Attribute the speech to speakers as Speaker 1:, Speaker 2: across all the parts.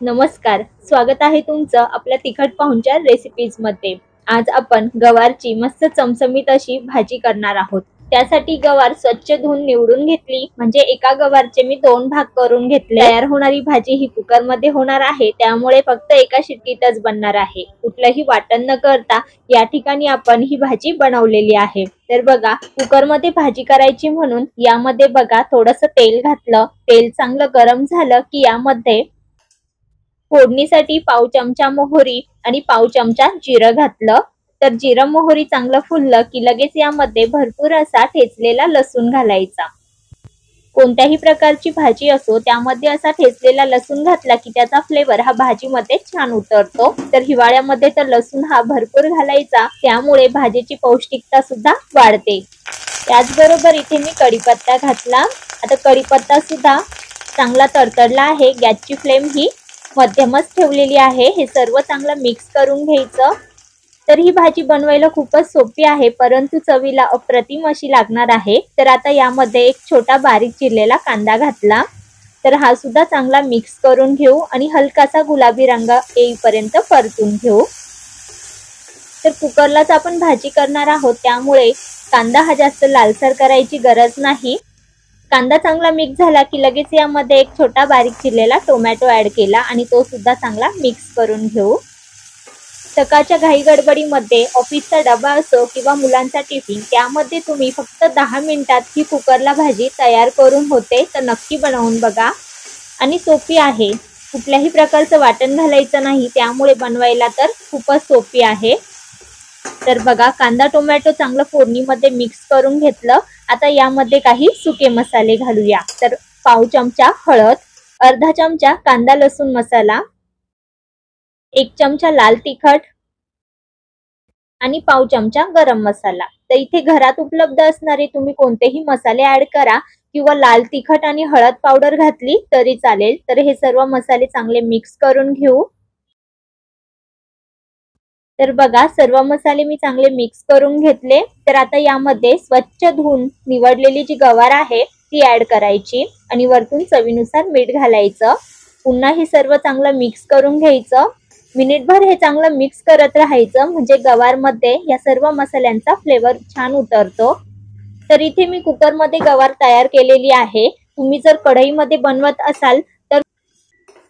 Speaker 1: नमस्कार, स्वागत आहे तुमचं आपल्या तिखट पाहुणचार रेसिपीज मध्ये। आज आपण गवारची मस्त चमचमीत अशी भाजी करणार आहोत। त्यासाठी गवार स्वच्छ धुवून निवडून घेतली, म्हणजे एका गवारचे मी 2 भाग करून घेतले। तयार होणारी भाजी ही कुकर मध्ये होणार आहे, त्यामुळे फक्त एका शिट्टीतच बनणार आहे। कुठलंही वाटण न करता या ठिकाणी आपण ही भाजी बनवलेली आहे। तर बघा, कुकर मध्ये भाजी करायची म्हणून यामध्ये बघा थोडंसं तेल घातलं। तेल चांगलं गरम झालं की यामध्ये फोडणीसाठी पाव चमचा मोहरी आणि पाव चमचा जिरं घातलं। तर जिरं मोहरी चांगलं फुललं की लगेच यामध्ये भरपूर असा ठेचलेला लसूण घालायचा। कोणत्याही प्रकारची भाजी असो त्यामध्ये असा ठेचलेला लसूण घातला की त्याचा फ्लेवर हा भाजीमध्ये छान उतरतो। तर हिवाळ्यामध्ये तर लसूण हा भरपूर घालायचा, त्यामुळे भाजीची पौष्टिकता सुद्धा वाढते। त्याचबरोबर इथे मी कढीपत्ता घातला। आता कढीपत्ता सुद्धा चांगला तडतडला आहे। गॅसची फ्लेम ही मध्यमच ठेवलेली आहे। हे सर्व चांगलं मिक्स करून घ्यायचं। तर ही भाजी बनवायला खूपच सोपी आहे, परंतु चवीला अप्रतिम अशी लागणार आहे। तर आता यामध्ये एक छोटा बारीक चिरलेला कांदा घातला। तर हा सुद्धा चांगला मिक्स करून घेऊ आणि हलकासा गुलाबी रंग येईपर्यंत परतून घेऊ। तर कुकरलाच आपण भाजी करणार आहोत, त्यामुळे कांदा हा जास्त लालसर करायची गरज नाही। कांदा चांगला मिक्स झाला की लगेच यामध्ये एक छोटा बारीक चिरलेला टोमॅटो ऍड केला आणि तो सुद्धा चांगला मिक्स करून घेऊ। सकाळच्या घाई गडबडीमध्ये ऑफिसचा डबा असो किंवा मुलांचा टिफिन, त्यामध्ये तुम्ही फक्त 10 मिनिटात ही कुकरला भाजी तयार करून होते। तर नक्की बनवून बघा आणि सोपी आहे। कुठल्याही प्रकारचं वाटण घालायचं नाही, त्यामुळे बनवायला तर खूपच सोपी आहे। तर बघा, कांदा टोमॅटो चांगलं फोडणीमध्ये मिक्स करून घेतलं। आता यामध्ये काही सुके मसाले घालूया। तर पाव चमचा हळद, अर्धा चमचा कांदा लसूण मसाला, 1 चमचा लाल तिखट आणि पाव चमचा गरम मसाला। तर इथे घरात उपलब्ध असणारे तुम्ही कोणतेही मसाले ऍड करा किंवा लाल तिखट आणि हळद पावडर घातली तरी चालेल। तर हे सर्व मसाले चांगले मिक्स करून घेऊ। तर बघा, सर्व मसाले मी चांगले मिक्स करून घेतले। तर आता यामध्ये स्वच्छ धुवून निवडलेली जी गवार आहे ती ऍड करायची आणि वरतून चवीनुसार मीठ घालायचं। पुन्हा हे सर्व चांगलं मिक्स करून घ्यायचं। मिनिटभर हे चांगलं मिक्स करत राहायचं, म्हणजे गवारमध्ये या सर्व मसाल्यांचा फ्लेवर छान उतरतो। तर इथे मी कुकर मध्ये गवार तयार केलेली आहे। तुम्ही जर कढईमध्ये बनवत असाल तर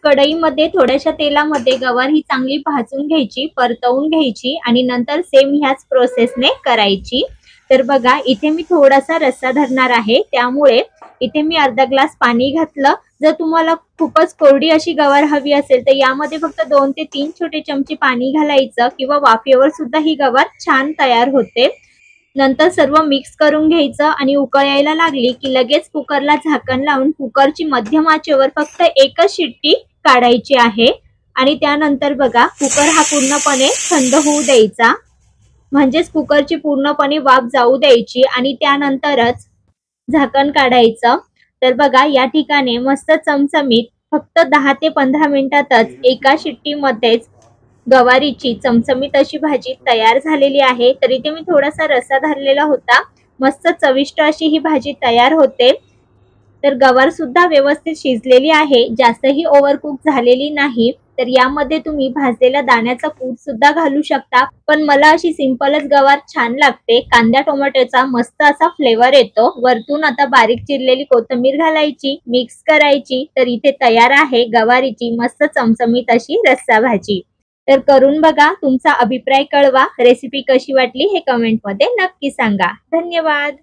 Speaker 1: कढईमध्ये थोड्याशा तेलामध्ये गवार ही चांगली भाजून घ्यायची, परतवून घ्यायची आणि नंतर सेम ह्याच प्रोसेसने करायची। तर बघा, इथे मी थोडासा रस्सा धरणार आहे, त्यामुळे इथे मी अर्धा ग्लास पाणी घातलं। जर तुम्हाला खूपच कोरडी अशी गवार हवी असेल तर यामध्ये फक्त 2 ते 3 छोटे चमचे पाणी घालायचं, किंवा वाफेवर सुद्धा ही गवार छान तयार होते। नंतर सर्व मिक्स करून घ्यायचं आणि उकळ यायला लागली की लगेच कुकरला झाकण लावून कुकरची मध्यम आचेवर फक्त एकच शिट्टी काढायची आहे। आणि त्यानंतर बघा, कुकर हा पूर्णपणे थंड होऊ द्यायचा, म्हणजेच कुकरची पूर्णपणे वाफ जाऊ द्यायची आणि त्यानंतरच झाकण काढायचं। तर बघा, या ठिकाणी मस्त चमचमीत फक्त 10 ते 15 मिनिटातच एका शिट्टीमध्येच गवारीची चमचमीत अशी भाजी तयार झालेली आहे। तर इथे मी थोडासा रस्सा धरलेला होता। मस्त चविष्ट अशी ही भाजी तयार होते। तर गवार सुद्धा व्यवस्थित शिजलेली आहे, जास्तही ओव्हरकुक झालेली नाही। तर यामध्ये तुम्ही भाजलेल्या दाण्याचा कूट सुद्धा घालू शकता, पण मला अशी सिंपलच गवार छान लागते। कांदा टोमॅटोचा मस्त असा फ्लेवर येतो। वरतून आता बारीक चिरलेली कोथिंबीर घालायची, मिक्स करायची। तर इथे तयार आहे गवारीची मस्त चमचमीत अशी रस्सा भाजी। तर करून बघा, तुमचा अभिप्राय कळवा। रेसिपी कशी वाटली हे कमेंट मध्ये नक्की सांगा। धन्यवाद।